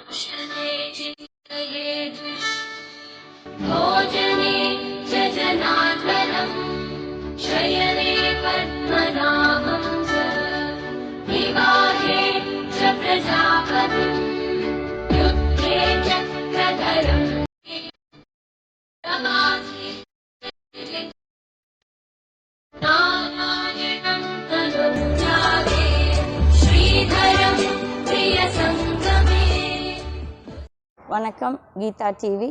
क्षणे चिन्तये भोजने च जनार्दनम् शयने पद्मनाभं च विवाहे च प्रजापतिम् युद्धे चक्रधरम् नारायणं तनुजाते श्रीधरं प्रियसङ्गमे. வணக்கம், கீதா டிவி.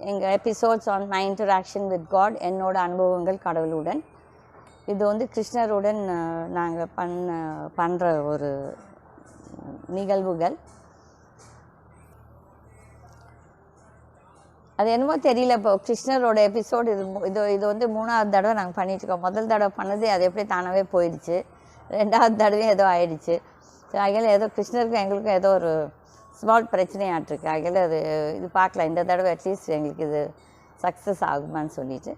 எங்கள் episodes on my interaction with God, என்னோட அனுபவங்கள் கடவுளுடன். இது வந்து கிருஷ்ணருடன் நாங்கள் பண்ணுற ஒரு நிகழ்வுகள். அது என்னமோ தெரியல, இப்போ கிருஷ்ணரோட எபிசோடு இது வந்து 3வது தடவை நாங்கள் பண்ணிகிட்ருக்கோம். முதல் தடவை பண்ணது அது எப்படி தானாகவே போயிடுச்சு, 2வது தடவையும் ஏதோ ஆயிடுச்சு. ஸோ அதில் ஏதோ கிருஷ்ணருக்கும் எங்களுக்கும் ஏதோ ஒரு ஸ்மால் பிரச்சனையாட்டிருக்கு. அதில் அது இது பார்க்கலாம், இந்த தடவை அட்லீஸ்ட் எங்களுக்கு இது சக்ஸஸ் ஆகுமான்னு சொல்லிட்டு.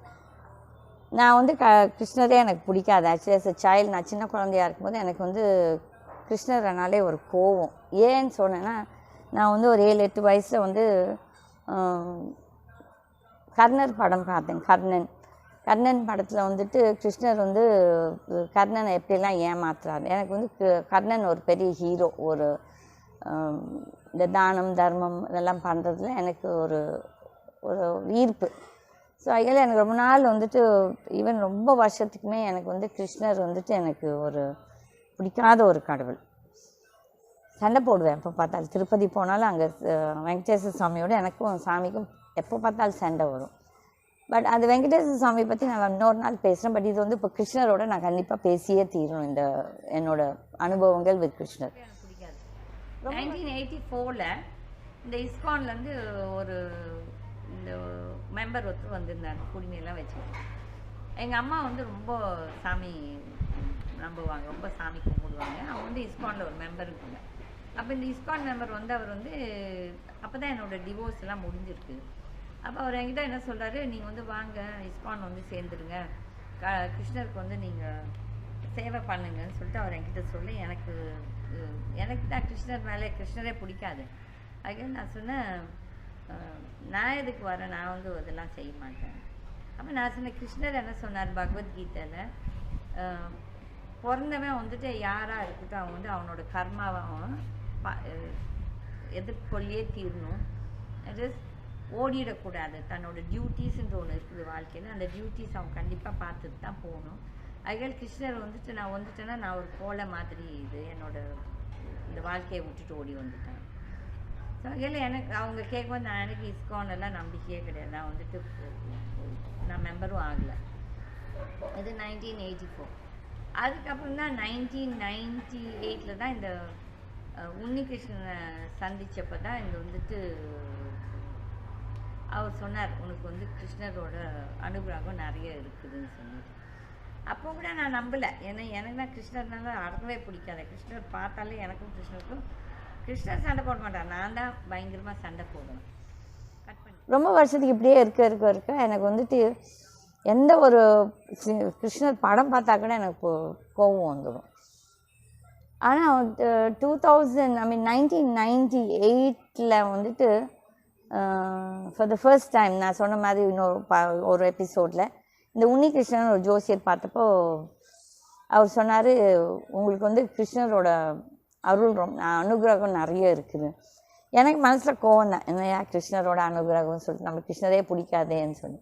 நான் வந்து கிருஷ்ணரே எனக்கு பிடிக்காது. ஆக்சுவலி அஸ் எ சைல்டு, நான் சின்ன குழந்தையாக இருக்கும்போது எனக்கு வந்து கிருஷ்ணர்னாலே ஒரு கோவம். ஏன்னு சொன்னேன்னா, நான் வந்து ஒரு 7-8 வயசில் வந்து கர்ணர் படம் பார்த்தேன். கர்ணன் படத்தில் வந்துட்டு கிருஷ்ணர் வந்து கர்ணனை எப்படிலாம் ஏமாத்துறாரு. எனக்கு வந்து கர்ணன் ஒரு பெரிய ஹீரோ. ஒரு இந்த தானம் தர்மம் இதெல்லாம் பண்ணுறதுல எனக்கு ஒரு ஈர்ப்பு. ஸோ அதில் எனக்கு ரொம்ப நாள் வந்துட்டு ஈவன் ரொம்ப வருஷத்துக்குமே எனக்கு வந்து கிருஷ்ணர் வந்துட்டு எனக்கு ஒரு பிடிக்காத ஒரு கடவுள். சண்டை போடுவேன் எப்போ பார்த்தாலும். திருப்பதி போனாலும் அங்கே வெங்கடேஸ்வர சுவாமியோட எனக்கும் சாமிக்கும் எப்போ பார்த்தாலும் சண்டை வரும். பட் அது வெங்கடேஸ்வர சுவாமி பற்றி நான் இன்னொரு நாள் பேசுகிறேன். பட் இது வந்து இப்போ கிருஷ்ணரோட நான் கண்டிப்பாக பேசியே தீரணும். இந்த என்னோட அனுபவங்கள் வித் கிருஷ்ணர். 1984 இந்த இஸ்கான்லேருந்து ஒரு இந்த மெம்பர் ஒருத்தர் வந்திருந்தாங்க, குடிமையெல்லாம் வச்சுக்கிட்டு. எங்கள் அம்மா வந்து ரொம்ப சாமி நம்புவாங்க, ரொம்ப சாமி கும்பிடுவாங்க. அவங்க வந்து இஸ்கானில் ஒரு மெம்பர் இருக்குங்க. அப்போ இந்த இஸ்கான் மெம்பர் வந்து அவர் வந்து அப்போ தான் என்னோடய டிவோர்ஸ் எல்லாம் முடிஞ்சிருக்கு. அப்போ அவர் என்கிட்ட என்ன சொல்கிறாரு, நீங்கள் வந்து வாங்க இஸ்கான் வந்து சேர்ந்துருங்க, கிருஷ்ணருக்கு வந்து நீங்கள் சேவை பண்ணுங்கன்னு சொல்லிட்டு அவர் என்கிட்ட சொல்லி, எனக்கு தான் கிருஷ்ணர் மேலே கிருஷ்ணரே பிடிக்காது. அதுக்கு நான் சொன்னேன், நான் எதுக்கு வரேன், நான் வந்து அதெல்லாம் செய்ய மாட்டேன். அப்போ நான் சொன்னேன், கிருஷ்ணர் என்ன சொன்னார் பகவத்கீதையில், பிறந்தவன் வந்துட்டு யாராக இருக்கட்டும் அவன் வந்து அவனோட கர்மாவை அவன் எதிர்கொள்ளியே தீரணும். அது ஓடிடக்கூடாது. தன்னோட டியூட்டிஸ்ன்ற ஒன்று இருக்குது வாழ்க்கையில், அந்த டியூட்டிஸ் அவன் கண்டிப்பாக பார்த்துட்டு தான் போகணும். அதுக்காக கிருஷ்ணர் வந்துட்டு நான் வந்துட்டேன்னா நான் ஒரு கோலை மாதிரி இது இந்த வாழ்க்கையை விட்டுட்டு ஓடி வந்துட்டேன். ஸோ அதில் எனக்கு அவங்க கேட்கும்போது நான் எனக்கு இஸ்கானெல்லாம் நம்பிக்கையே கிடையாது. நான் வந்துட்டு நான் மெம்பரும் ஆகலை. இது 1984. அதுக்கப்புறம் தான் 1998 தான் இந்த உன்னிகிருஷ்ணனை சந்தித்தப்போ தான் இந்த வந்துட்டு அவர் சொன்னார், உனக்கு வந்து கிருஷ்ணரோட அனுகிரகம் நிறைய இருக்குதுன்னு சொல்லிட்டு. அப்போ கூட நான் நம்பலை. ஏன்னா எனக்கு தான் கிருஷ்ணர்னால அறவே பிடிக்காது. கிருஷ்ணர் பார்த்தாலே எனக்கும் கிருஷ்ணருக்கும் கிருஷ்ணர் சண்டை போட மாட்டார், நான் தான் பயங்கரமாக சண்டை போடணும். கட் பண்ணி ரொம்ப வருஷத்துக்கு இப்படியே இருக்க எனக்கு வந்துட்டு எந்த ஒரு கிருஷ்ணர் படம் பார்த்தா கூட எனக்கு கோபம் வந்துடும். ஆனால் 1998 வந்துட்டு ஃபார் த ஃபர்ஸ்ட் டைம் நான் சொன்ன மாதிரி ஒரு எபிசோடில் இந்த உன்னிகிருஷ்ணன் ஒரு ஜோசியர் பார்த்தப்போ அவர் சொன்னார், உங்களுக்கு வந்து கிருஷ்ணரோட அருள் அனுகிரகம் நிறைய இருக்குது. எனக்கு மனசில் கோவம் தான், என்னையா கிருஷ்ணரோட அனுகிரகம்னு சொல்லிட்டு நம்ம கிருஷ்ணரே பிடிக்காதேன்னு சொல்லி.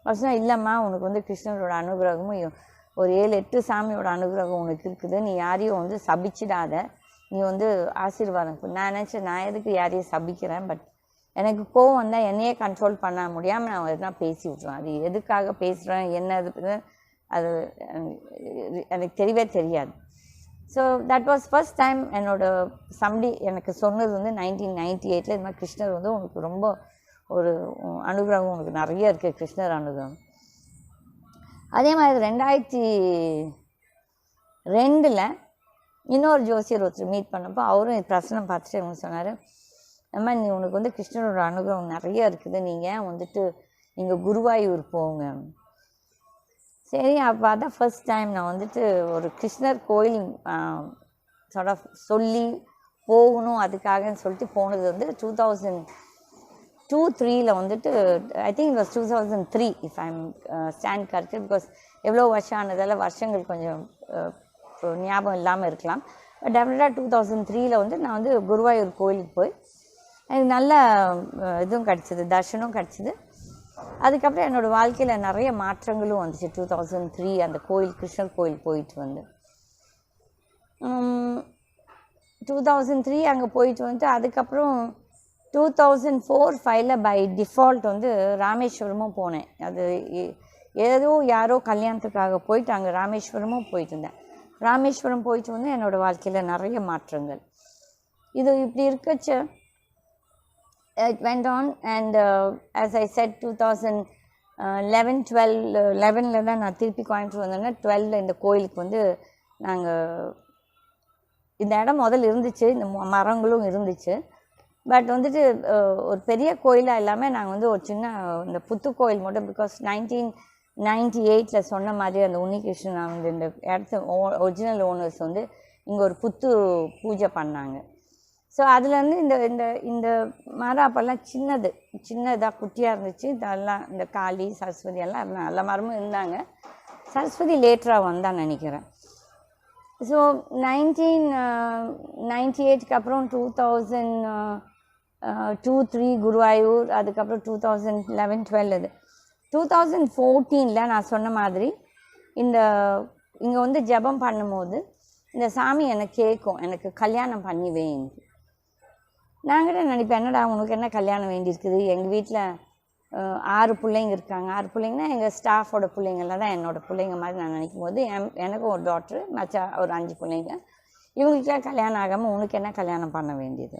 அவர் சொன்னால், இல்லைம்மா உனக்கு வந்து கிருஷ்ணரோட அனுகிரகமும் ஒரு 7-8 சாமியோட அனுகிரகம் உனக்கு இருக்குது, நீ யாரையும் வந்து சபிச்சிடாத, நீ வந்து ஆசீர்வாதம். நான் நினச்சேன், நான் எதுக்கு யாரையும் சபிக்கிறேன், பட் எனக்கு கோவம் வந்தால் என்னையே கண்ட்ரோல் பண்ண முடியாமல் நான் எதுனா பேசி விட்ருவேன். அது எதுக்காக பேசுகிறேன் என்னது அது எனக்கு தெரியவே தெரியாது. So that was first time என்னோட சம்படி எனக்கு சொன்னது வந்து 1998 இது மாதிரி கிருஷ்ணர் வந்து உனக்கு ரொம்ப ஒரு அனுகிரகம் உனக்கு நிறைய இருக்குது, கிருஷ்ணர் அனுகிரகம். அதே மாதிரி 2002 இன்னொரு ஜோசியர் ஒருத்தர் மீட் பண்ணப்போ அவரும் பிரசனம் பார்த்துட்டு இவங்க சொன்னார், அம்மா நீ உனக்கு வந்து கிருஷ்ணரோட அனுகிரகம் நிறைய இருக்குது, நீங்கள் வந்துட்டு நீங்கள் குருவாயூர் போங்க. சரி, அப்போ அதான் ஃபர்ஸ்ட் டைம் நான் வந்துட்டு ஒரு கிருஷ்ணர் கோயில் சொல்லி போகணும் அதுக்காகன்னு சொல்லிட்டு போனது வந்து 2002-3 வந்துட்டு I think it was 2003 if I'm stand correct. Because எவ்வளோ வருஷம் ஆனதால் வருஷங்கள் கொஞ்சம் ஞாபகம் இல்லாமல் இருக்கலாம். பட் டெஃபினட்டாக 2003 வந்து நான் வந்து குருவாயூர் கோயிலுக்கு போய் எனக்கு நல்ல இதுவும் கிடச்சிது, தர்ஷனும் கிடச்சிது. அதுக்கப்புறம் என்னோடய வாழ்க்கையில் நிறைய மாற்றங்களும் வந்துச்சு. 2003 அந்த கோயில் கிருஷ்ணர் கோயில் போயிட்டு வந்து 2003 அங்கே போயிட்டு வந்துட்டு அதுக்கப்புறம் 2004-5 பை டிஃபால்ட் வந்து ராமேஸ்வரமும் போனேன். அது ஏதோ யாரோ கல்யாணத்துக்காக போயிட்டு அங்கே ராமேஸ்வரமும் போயிட்டு இருந்தேன். ராமேஸ்வரம் போயிட்டு வந்து என்னோடய வாழ்க்கையில் நிறைய மாற்றங்கள். இது இப்படி இருக்கச்ச it went on and as I said 2011 தான் நான் திருப்பி கோயம்புத்தூர் வந்தேன்னா 12 இந்த கோயிலுக்கு வந்து நாங்கள் இந்த இடம் முதல்ல இருந்துச்சு, இந்த மரங்களும் இருந்துச்சு. பட் வந்துட்டு ஒரு பெரிய கோயிலாக இல்லாமல் நாங்கள் வந்து ஒரு சின்ன இந்த புத்து கோயில் மட்டும், பிகாஸ் 1998 சொன்ன மாதிரி அந்த உன்னிகிருஷ்ணன் வந்து இந்த இடத்து ஒரிஜினல் ஓனர்ஸ் வந்து இங்கே ஒரு புத்து பூஜை பண்ணாங்க. ஸோ அதுலேருந்து இந்த இந்த இந்த மரம் அப்போல்லாம் சின்னதாக குட்டியாக இருந்துச்சு. இதெல்லாம் இந்த காளி சரஸ்வதி எல்லாம் இருந்தாங்க, எல்லா மரமும் இருந்தாங்க. சரஸ்வதி லேட்டராக வந்தான்னு நினைக்கிறேன். ஸோ 1998க்கு அப்புறம் 2002-3 குருவாயூர், அதுக்கப்புறம் 2011-12 இது 2014 நான் சொன்ன மாதிரி இங்கே வந்து ஜெபம் பண்ணும்போது இந்த சாமி எனக்கு கேட்கும், எனக்கு கல்யாணம் பண்ணி வேண்டி. நான் கூட நினைப்பேன், என்னடா உனக்கு என்ன கல்யாணம் வேண்டியிருக்குது? எங்கள் வீட்டில் 6 பிள்ளைங்க இருக்காங்க. 6 பிள்ளைங்கன்னா எங்கள் ஸ்டாஃபோட பிள்ளைங்கள்லாம் தான் என்னோடய பிள்ளைங்க மாதிரி நான் நினைக்கும் போது எனக்கும் ஒரு டாக்டரு மச்சா ஒரு 5 பிள்ளைங்க. இவங்களுக்கெல்லாம் கல்யாணம் ஆகாமல் உனக்கு என்ன கல்யாணம் பண்ண வேண்டியது?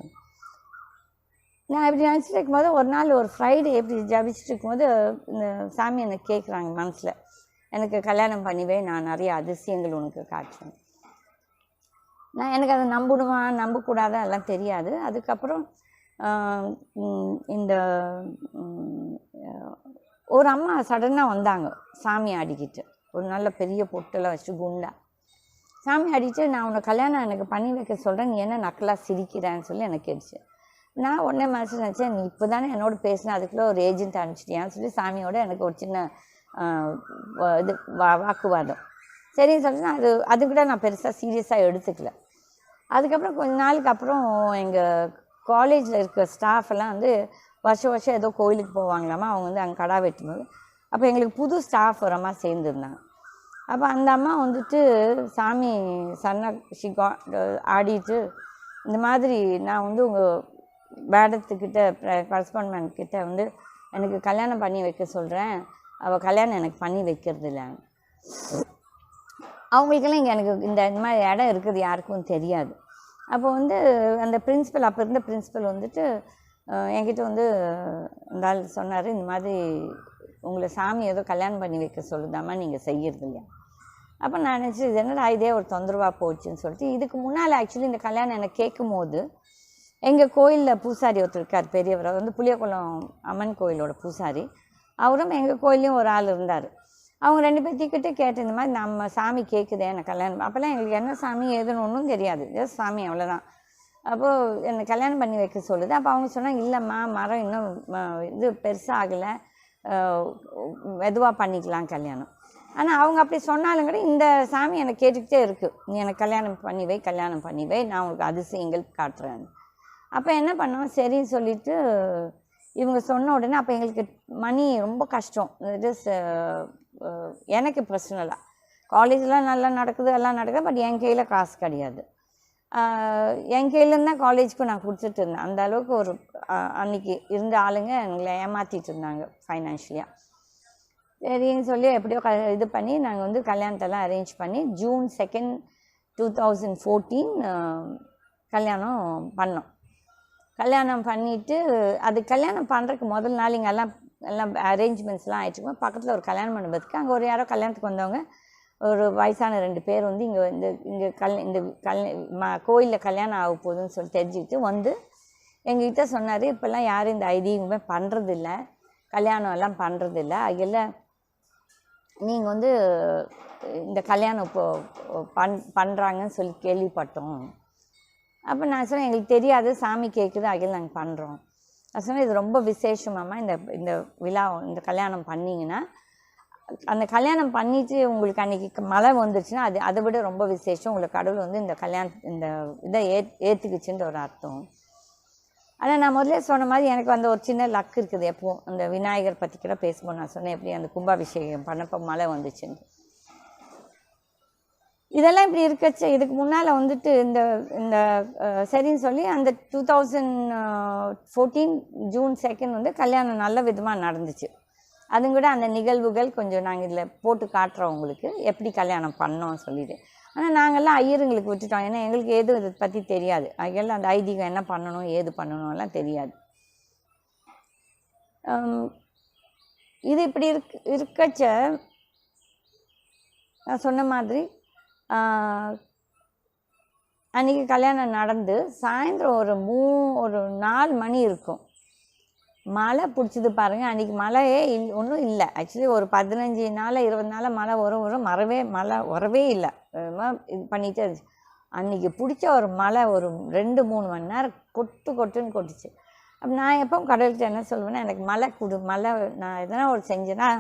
நான் இப்படி நினச்சிட்டு இருக்கும்போது ஒரு நாள் ஒரு ஃப்ரைடே இப்படி ஜபிச்சுட்டு இருக்கும்போது இந்த சாமி எனக்கு கேட்குறாங்க மனசில், எனக்கு கல்யாணம் பண்ணிவே, நான் நிறைய அதிசயங்கள் உனக்கு காட்டுறேன். எனக்கு அதை நம்பணுமா நம்பக்கூடாதா எல்லாம் தெரியாது. அதுக்கப்புறம் இந்த ஒரு அம்மா சடனாக வந்தாங்க சாமி ஆடிக்கிட்டு, ஒரு நல்ல பெரிய பொட்டெல்லாம் வச்சு குண்டா சாமி ஆடிட்டு, நான் உன்னை கல்யாணம் எனக்கு பண்ணி வைக்க சொல்கிறேன், நீ என்ன நக்கலாக சிரிக்கிறேன்னு சொல்லி எனக்கு கேட்டுச்சு. நான் உடனே மனசு நினச்சேன், நீ இப்போ தானே என்னோட பேசினேன், அதுக்குள்ளே ஒரு ஏஜென்ட் அனுப்பிச்சிட்டியான்னு சொல்லி சாமியோட எனக்கு ஒரு சின்ன இது வாக்குவாதம். சரின்னு சொல்லிட்டு அது கூட நான் பெருசாக சீரியஸாக எடுத்துக்கல. அதுக்கப்புறம் கொஞ்ச நாளுக்கு அப்புறம் எங்கள் காலேஜில் இருக்கிற ஸ்டாஃப் எல்லாம் வந்து வருஷம் ஏதோ கோயிலுக்கு போவாங்களாமா. அவங்க வந்து அங்கே கடா வெட்டும்போது அப்போ எங்களுக்கு புது ஸ்டாஃப் ஒரு அம்மா சேர்ந்துருந்தாங்க. அப்போ அந்த அம்மா வந்துட்டு சாமி ஆடிட்டு, இந்த மாதிரி நான் வந்து உங்கள் மேடத்துக்கிட்ட கரஸ்பாண்ட்மெண்ட் கிட்ட வந்து எனக்கு கல்யாணம் பண்ணி வைக்க சொல்கிறேன், அவள் கல்யாணம் எனக்கு பண்ணி வைக்கிறது இல்லை. அவங்களுக்கெல்லாம் இங்கே எனக்கு இந்த மாதிரி இடம் இருக்குது யாருக்கும் தெரியாது. அப்போ வந்து அந்த பிரின்ஸிபல், அப்போ இருந்த பிரின்ஸிபல் வந்துட்டு என்கிட்ட வந்து இந்த ஆள் சொன்னார், இந்த மாதிரி உங்களை சாமி ஏதோ கல்யாணம் பண்ணி வைக்க சொல்லுதாம்மா, நீங்கள் செய்கிறது இல்லையா? அப்போ நான் நினச்சி இது என்னடா இதே ஒரு தொந்தரவாக போச்சுன்னு சொல்லிட்டு, இதுக்கு முன்னால் ஆக்சுவலி இந்த கல்யாணம் எனக்கு கேட்கும் போது எங்கள் கோயிலில் பூசாரி ஒருத்தர் இருக்கார் பெரியவர், அவர் வந்து புளியகுளம் அம்மன் கோயிலோட பூசாரி. அவரும் எங்கள் கோயிலையும் ஒரு ஆள் இருந்தார். அவங்க 2 பேர்த்திக்கிட்ட கேட்டு, இந்த மாதிரி நம்ம சாமி கேட்குதே எனக்கு கல்யாணம். அப்போல்லாம் எங்களுக்கு என்ன சாமி ஏதுன்னு ஒன்றும் தெரியாது, ஜஸ்ட் சாமி அவ்வளோதான். அப்போது என்னை கல்யாணம் பண்ணி வைக்க சொல்லுது. அப்போ அவங்க சொன்னாங்க, இல்லைம்மா மரம் இன்னும் இது பெருசாக ஆகலை, மெதுவாக பண்ணிக்கலாம் கல்யாணம். ஆனால் அவங்க அப்படி சொன்னாலும் கூட இந்த சாமி எனக்கு கேட்டுக்கிட்டே இருக்குது, நீ எனக்கு கல்யாணம் பண்ணி வை, நான் உங்களுக்கு அதிசயங்கள் காட்டுறேன். அப்போ என்ன பண்ணோம், சரின்னு சொல்லிவிட்டு இவங்க சொன்ன உடனே அப்போ எங்களுக்கு மணி ரொம்ப கஷ்டம். இட் இஸ் எனக்கு பர்சனலாக காலேஜெலாம் நல்லா நடக்குது, எல்லாம் நடக்குது, பட் என் கையில் காசு கிடையாது. என் கையிலேருந்து தான் காலேஜுக்கும் நான் கொடுத்துட்டு இருந்தேன். அந்த அளவுக்கு ஒரு அன்றைக்கி இருந்த ஆளுங்க எங்களை ஏமாற்றிட்டு இருந்தாங்க ஃபைனான்ஷியலியாக. சரின்னு சொல்லி எப்படியோ இது பண்ணி நாங்கள் வந்து கல்யாணத்தெல்லாம் அரேஞ்ச் பண்ணி June 2, 2014 கல்யாணம் பண்ணோம். கல்யாணம் பண்ணிவிட்டு அது கல்யாணம் பண்ணுறதுக்கு முதல் நாள் இங்கே எல்லாம் அரேஞ்ச்மெண்ட்ஸ்லாம் ஆகிட்டுருக்கோம். பக்கத்தில் ஒரு கல்யாண மண்டபத்துக்கு அங்கே ஒரு யாரோ கல்யாணத்துக்கு வந்தவங்க ஒரு வயசான 2 பேர் வந்து இங்கே கோயிலில் கல்யாணம் ஆக போகுதுன்னு சொல்லி தெரிஞ்சுக்கிட்டு வந்து எங்ககிட்ட சொன்னார், இப்போல்லாம் யாரும் இந்த ஐதீகமே பண்ணுறதில்ல, கல்யாணம் எல்லாம் பண்ணுறதில்ல, அதெல்லாம் நீங்கள் வந்து இந்த கல்யாணம் இப்போ பண்ணுறாங்கன்னு சொல்லி கேள்விப்பட்டோம். அப்போ நான் சொன்னேன் எங்களுக்கு தெரியாது, சாமி கேட்குது, அகில் நாங்கள் பண்ணுறோம். நான் சொன்னேன் இது ரொம்ப விசேஷமாம்மா, இந்த விழா இந்த கல்யாணம் பண்ணிங்கன்னா அந்த கல்யாணம் பண்ணிவிட்டு உங்களுக்கு அன்றைக்கி மழை வந்துருச்சுன்னா அதை விட ரொம்ப விசேஷம். உங்களுக்கு கடவுள் வந்து இந்த இதை ஏற்றுக்குச்சுன்ற ஒரு அர்த்தம். ஆனால் நான் முதல்ல சொன்ன மாதிரி எனக்கு அந்த ஒரு சின்ன லக் இருக்குது. எப்போவும் அந்த விநாயகர் பற்றி கூட பேசும்போது நான் சொன்னேன் எப்படி அந்த கும்பாபிஷேகம் பண்ணப்போ மழை வந்துச்சுன்னு. இதெல்லாம் இப்படி இருக்கச்சு இதுக்கு முன்னால் வந்துட்டு இந்த சரின்னு சொல்லி அந்த 2014 ஜூன் 2 வந்து கல்யாணம் நல்ல விதமாக நடந்துச்சு. அதுவும் கூட அந்த நிகழ்வுகள் கொஞ்சம் நாங்கள் இதில் போட்டு காட்டுறோம் உங்களுக்கு எப்படி கல்யாணம் பண்ணோம்னு சொல்லிட்டு. ஆனால் நாங்கள்லாம் ஐயருங்களுக்கு விட்டுட்டோம். ஏன்னா எங்களுக்கு எதுவும் இதை பற்றி தெரியாது. அதெல்லாம் அந்த ஐதீகம் என்ன பண்ணணும் ஏது பண்ணணும்லாம் தெரியாது. இது இப்படி இருக்கச்ச நான் சொன்ன மாதிரி அன்றைக்கி கல்யாணம் நடந்து சாயந்தரம் ஒரு 4 மணி இருக்கும். மழை பிடிச்சது பாருங்கள். அன்றைக்கி மழையே ஒன்றும் இல்லை. ஆக்சுவலி ஒரு 15 நாள் 20 நாள் மழை வரும் மழை வரவே இல்லை. இது பண்ணிகிட்டே இருந்துச்சு. அன்றைக்கி பிடிச்ச ஒரு மழை ஒரு 2-3 மணி நேரம் கொட்டுன்னு கொட்டுச்சு. அப்போ நான் எப்போ கடவுள்கிட்ட என்ன சொல்லுவேன்னா எனக்கு மழை மழை நான் எதனா ஒரு செஞ்சேன்னா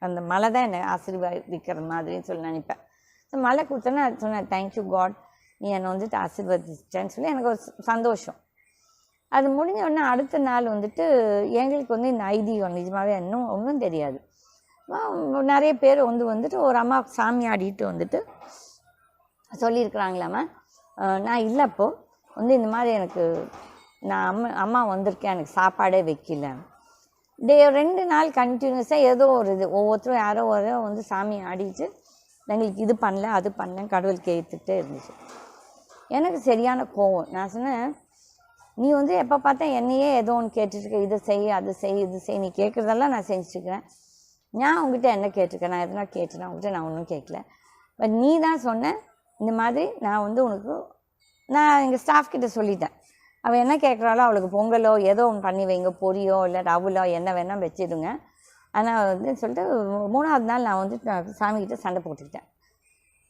அந்த மழை தான் என்னை ஆசீர்வதிக்கிற மாதிரின்னு சொல்லி நினைப்பேன். ஸோ மழை கொடுத்தோன்னா சொன்னேன் தேங்க்யூ காட், நீ என்னை வந்துட்டு ஆசீர்வதிச்சிட்டேன்னு சொல்லி எனக்கு ஒரு சந்தோஷம். அது முடிஞ்ச உடனே அடுத்த நாள் வந்துட்டு எங்களுக்கு வந்து இந்த ஐதீகம் நிஜமாகவே ஒன்றும் தெரியாது. நிறைய பேர் வந்துட்டு ஒரு அம்மா சாமி ஆடிட்டு வந்துட்டு சொல்லியிருக்கிறாங்களாம்மா, நான் இல்லை அப்போது இந்த மாதிரி எனக்கு நான் அம்மா வந்திருக்கேன், எனக்கு சாப்பாடே வைக்கல. 2 நாள் கண்டினியூஸாக ஏதோ ஒரு இது ஒவ்வொருத்தரும் யாரோ சாமி ஆடிட்டு எங்களுக்கு இது பண்ணல அது பண்ணல கடவுள் கேட்டுகிட்டே இருந்துச்சு. எனக்கு சரியான கோவம். நான் சொன்னேன் நீ எப்போ பார்த்தா என்னையே ஏதோ ஒன்று கேட்டுருக்க, இதை செய் அது செய் இது செய், நீ கேட்குறதெல்லாம் நான் செஞ்சுருக்கிறேன். நான் உங்ககிட்ட என்ன கேட்டிருக்கேன்? நான் எதனா கேட்டேன்னா உங்கள்கிட்ட நான் ஒன்றும் கேட்கல. பட் நீ தான் சொன்னேன் இந்த மாதிரி நான் உனக்கு நான் எங்கள் ஸ்டாஃப் கிட்ட சொல்லிட்டேன். அவள் என்ன கேட்குறாளோ அவளுக்கு பொங்கலோ ஏதோ ஒன்று பண்ணி வைங்க, பொரியோ இல்லை ரவுலோ என்ன வேணால் வச்சிடுங்க. ஆனால் சொல்லிட்டு 3ஆவது நாள் நான் சாமிக்கிட்ட சண்டை போட்டுக்கிட்டேன்.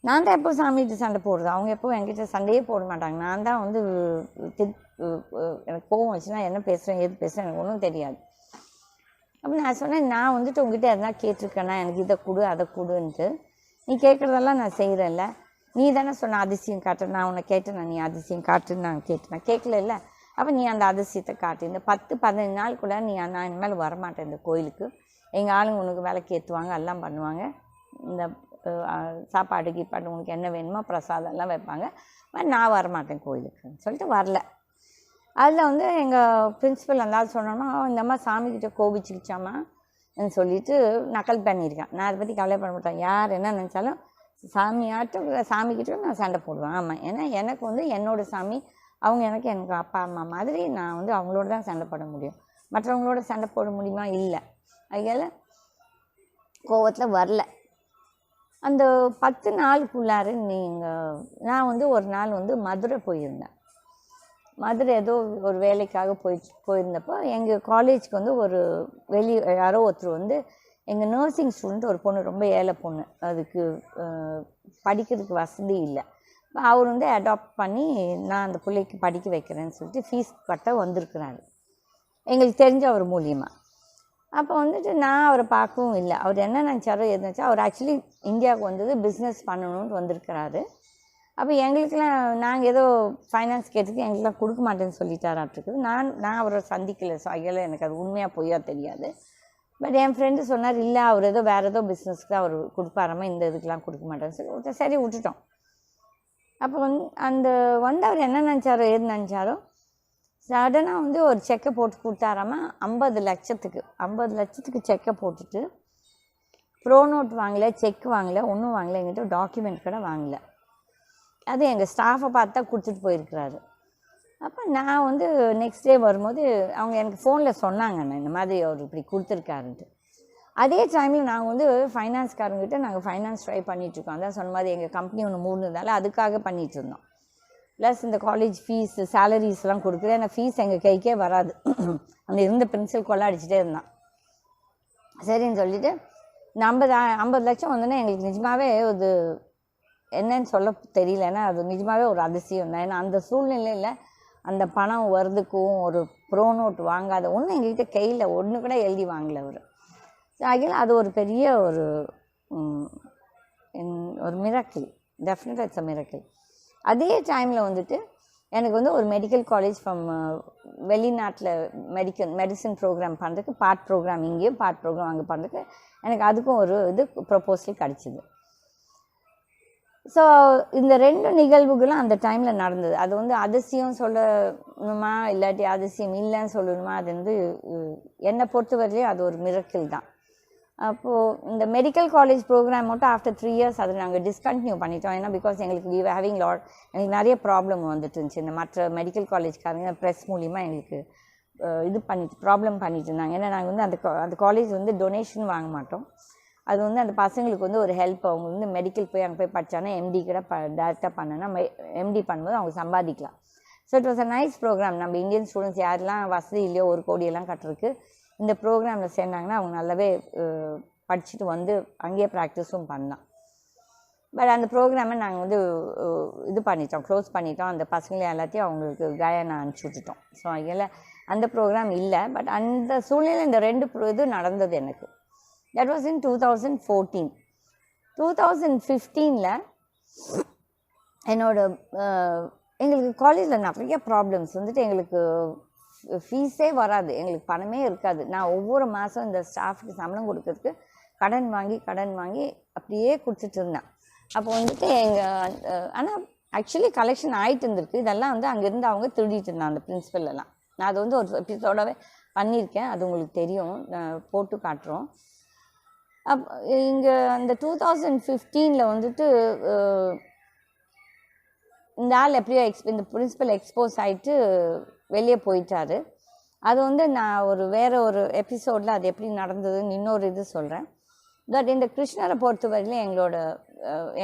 நான் தான் எப்போ சாமிகிட்ட சண்டை போடுறது, அவங்க எப்போ என்கிட்ட சண்டையே போட மாட்டாங்க. நான் தான் எனக்கு கோவம் வச்சுன்னா என்ன பேசுகிறேன் ஏது பேசுகிறேன் எனக்கு ஒன்றும் தெரியாது. அப்போ நான் சொன்னேன் நான் உங்ககிட்ட எதனா கேட்டிருக்கேன்னா எனக்கு இதை கொடு அதை கொடுன்ட்டு, நீ கேட்குறதெல்லாம் நான் செய்கிறேன்ல, நீ தானே சொன்ன அதிசயம் காட்டுறேன், நான் உன்னை கேட்டேன், நீ அதிசயம் காட்டுன்னு நான் கேட்டேன், கேட்கல இல்லை. அப்போ நீ அந்த அதிசயத்தை காட்டு. இந்த 10-15 நாளுக்குள்ளே நான் இனிமேல் வரமாட்டேன் இந்த கோயிலுக்கு. எங்கள் ஆளுங்க உனக்கு வேலைக்கு ஏற்றுவாங்க, எல்லாம் பண்ணுவாங்க, இந்த சாப்பாடு கீப்பாடு உனக்கு என்ன வேணுமோ பிரசாதம் எல்லாம் வைப்பாங்க, நான் வரமாட்டேன் கோயிலுக்குன்னு சொல்லிட்டு வரல. அதில் எங்கள் பிரின்ஸிபல் இருந்தாலும் சொன்னோன்னா இந்த அம்மா சாமிக்கிட்ட கோபிச்சுக்கிச்சாம்மா சொல்லிட்டு நக்கல் பண்ணியிருக்கேன். நான் அதை பற்றி கவலை பண்ண மாட்டேன். யார் என்ன நினச்சாலும் சாமிக்கிட்ட நான் சண்டை போடுவேன். ஆமாம், ஏன்னா எனக்கு என்னோடய சாமி, அவங்க எனக்கு அப்பா அம்மா மாதிரி. நான் அவங்களோட தான் சண்டை போட முடியும், மற்றவங்களோட சண்டை போட முடியுமா? இல்லை. அதனால் கோவத்தில் வரல. அந்த 10 நாளுக்குள்ளார நான் ஒரு நாள் மதுரை போயிருந்தேன். மதுரை ஏதோ ஒரு வேலைக்காக போயிருந்தப்போ எங்கள் காலேஜுக்கு ஒரு யாரோ ஒருத்தர் எங்கள் நர்சிங் ஸ்டூடெண்ட் ஒரு பொண்ணு, ரொம்ப ஏழை பொண்ணு, அதுக்கு படிக்கிறதுக்கு வசதி இல்லை. அவர் அடாப்ட் பண்ணி நான் அந்த பிள்ளைக்கு படிக்க வைக்கிறேன்னு சொல்லிட்டு ஃபீஸ் கட்ட வந்திருக்கிறாரு எங்களுக்கு தெரிஞ்ச அவர் மூலியமாக. அப்போ நான் அவரை பார்க்கவும் இல்லை. அவர் என்ன நினச்சாரோ எது நினச்சா, அவர் ஆக்சுவலி இந்தியாவுக்கு பிஸ்னஸ் பண்ணணும்னு வந்திருக்கிறாரு. அப்போ எங்களுக்கெல்லாம் நாங்கள் ஏதோ ஃபைனான்ஸ் கேட்டுக்கு எங்களுக்கெல்லாம் கொடுக்க மாட்டேன்னு சொல்லிட்டாராட்டுருக்குது. நான் அவரை சந்திக்கலை. ஸோ அதில் எனக்கு அது உண்மையாக பொய்யா தெரியாது. பட் என் ஃப்ரெண்டு சொன்னார் இல்லை அவர் ஏதோ வேறு ஏதோ பிஸ்னஸ்க்கு அவர் கொடுப்பாராம, இந்த இதுக்கெலாம் கொடுக்க மாட்டேன்னு சொல்லி சரி விட்டுட்டோம். அப்போ அந்த அவர் என்ன நினச்சாரோ ஏது நினச்சாரோ சடனாக ஒரு செக்கை போட்டு கொடுத்தாராம 50 லட்சத்துக்கு செக்கை போட்டுட்டு ப்ரோ நோட் வாங்கலை, செக் வாங்கலை, ஒன்றும் வாங்கலை, எங்கிட்ட டாக்குமெண்ட் கூட வாங்கலை. அது எங்கள் ஸ்டாஃபை பார்த்து தான் கொடுத்துட்டு போயிருக்கிறாரு. அப்போ நான் நெக்ஸ்ட் டே வரும்போது அவங்க எனக்கு ஃபோனில் சொன்னாங்க இந்த மாதிரி அவர் இப்படி கொடுத்துருக்காருன்ட்டு. அதே டைமில் நாங்கள் ஃபைனான்ஸ்காரங்கிட்ட நாங்கள் ஃபைனான்ஸ் ட்ரை பண்ணிகிட்ருக்கோம். அதான் சொன்ன மாதிரி எங்கள் கம்பெனி ஒன்று மூடுனதால அதுக்காக பண்ணிகிட்டு இருந்தோம். ப்ளஸ் இந்த காலேஜ் ஃபீஸ் சேலரிஸ்லாம் கொடுக்குறேன். ஏன்னா ஃபீஸ் எங்கள் கைக்கே வராது. அங்கே இருந்த பிரின்சிபல் கொள்ளாடிச்சிட்டே இருந்தான். சரின்னு சொல்லிவிட்டு இந்த 50 லட்சம் எங்களுக்கு நிஜமாகவே என்னன்னு சொல்ல தெரியல. ஏன்னா அது நிஜமாகவே ஒரு அதிசயம் தான். ஏன்னா அந்த சூழ்நிலையில் அந்த பணம் வருதுக்கும் ஒரு ப்ரோ நோட் வாங்காத ஒன்றும் எங்கள்கிட்ட கையில் ஒன்று கூட எழுதி வாங்கலை அவர். ஸோ ஆகியில் அது ஒரு பெரிய ஒரு ஒரு மிராக்கிள், டெஃபினட்டாக இட்ஸ் அ மிராக்கிள். அதே டைமில் வந்துட்டு எனக்கு வந்து ஒரு மெடிக்கல் காலேஜ் ஃப்ரம் வெளிநாட்டில் மெடிசன் ப்ரோக்ராம் பண்ணுறதுக்கு பார்ட் ப்ரோக்ராம் இங்கேயும் பார்ட் ப்ரோக்ராம் அங்கே பண்ணுறதுக்கு எனக்கு அதுக்கும் ஒரு இது ப்ரொப்போசல் கிடச்சிது. ஸோ இந்த 2 நிகழ்வுகளும் அந்த டைமில் நடந்தது. அது வந்து அதிசயம் சொல்லணுமா இல்லாட்டி அதிசயம் இல்லைன்னு சொல்லணுமா, அது வந்து என்னை பொறுத்தவரையிலையும் அது ஒரு மிராக்கிள் தான். அப்போது இந்த மெடிக்கல் காலேஜ் ப்ரோக்ராம் மட்டும் ஆஃப்டர் 3 இயர்ஸ் அதை நாங்கள் டிஸ்கண்டினியூ பண்ணிட்டோம். ஏன்னா பிகாஸ் எங்களுக்கு வி ஹேவிங் எங்களுக்கு நிறைய ப்ராப்ளம் வந்துட்டு இருந்துச்சு. இந்த மற்ற மெடிக்கல் காலேஜ்காரங்க ப்ரெஸ் மூலிமா எங்களுக்கு இது ப்ராப்ளம் பண்ணிட்டு இருந்தாங்க. ஏன்னா நாங்கள் வந்து அந்த காலேஜ் வந்து டொனேஷன் வாங்க மாட்டோம். அது வந்து அந்த பசங்களுக்கு வந்து ஒரு ஹெல்ப். அவங்க வந்து மெடிக்கல் போய் அங்கே போய் படித்தாங்கன்னா எம்டி கூட டேரெக்டாக பண்ணனா எம்டி பண்ணும்போது அவங்க சம்பாதிக்கலாம். So it was a nice program. நம்ம இந்தியன் ஸ்டூடெண்ட்ஸ் யாரெல்லாம் வசதி இல்லையோ 1 கோடியெல்லாம் கட்டுறதுக்கு இந்த ப்ரோக்ராமில் சேர்ந்தாங்கன்னா அவங்க நல்லாவே படிச்சுட்டு வந்து அங்கேயே ப்ராக்டிஸும் பண்ணலாம். பட் அந்த ப்ரோக்ராமை நாங்கள் வந்து இது பண்ணிட்டோம், க்ளோஸ் பண்ணிட்டோம். அந்த பசங்களை எல்லாத்தையும் அவங்களுக்கு கயானா அனுப்பிச்சி விட்டுட்டோம். ஸோ அதில் அந்த ப்ரோக்ராம் இல்லை. பட் அந்த சூழ்நிலை இந்த 2 இது நடந்தது எனக்கு. That was in 2014. 2015 என்னோட எங்களுக்கு காலேஜில் நிறைய ப்ராப்ளம்ஸ் வந்துட்டு. எங்களுக்கு ஃபீஸே வராது, எங்களுக்கு பணமே இருக்காது. நான் ஒவ்வொரு மாதம் இந்த ஸ்டாஃப்க்கு சம்பளம் கொடுக்கறதுக்கு கடன் வாங்கி அப்படியே கொடுத்துட்டு இருந்தேன். அப்போ வந்துட்டு ஆனால் ஆக்சுவலி கலெக்ஷன் ஆகிட்டு இருந்திருக்கு. இதெல்லாம் வந்து அங்கேருந்து அவங்க திருடிட்டு இருந்தாங்க, அந்த பிரின்சிபல் எல்லாம். நான் அது வந்து ஒரு எபிசோடாகவே பண்ணியிருக்கேன், அது உங்களுக்கு தெரியும், போட்டு காட்டுறோம். இங்கே அந்த 2015 வந்துட்டு இந்த ஆள் எப்படியோ இந்த பிரின்சிபல் எக்ஸ்போஸ் ஆகிட்டு வெளியே போயிட்டாரு. அது வந்து நான் வேறு ஒரு எபிசோடில் அது எப்படி நடந்ததுன்னு இன்னொரு இது சொல்கிறேன். பட் இந்த கிருஷ்ணரை பொறுத்தவரையிலும்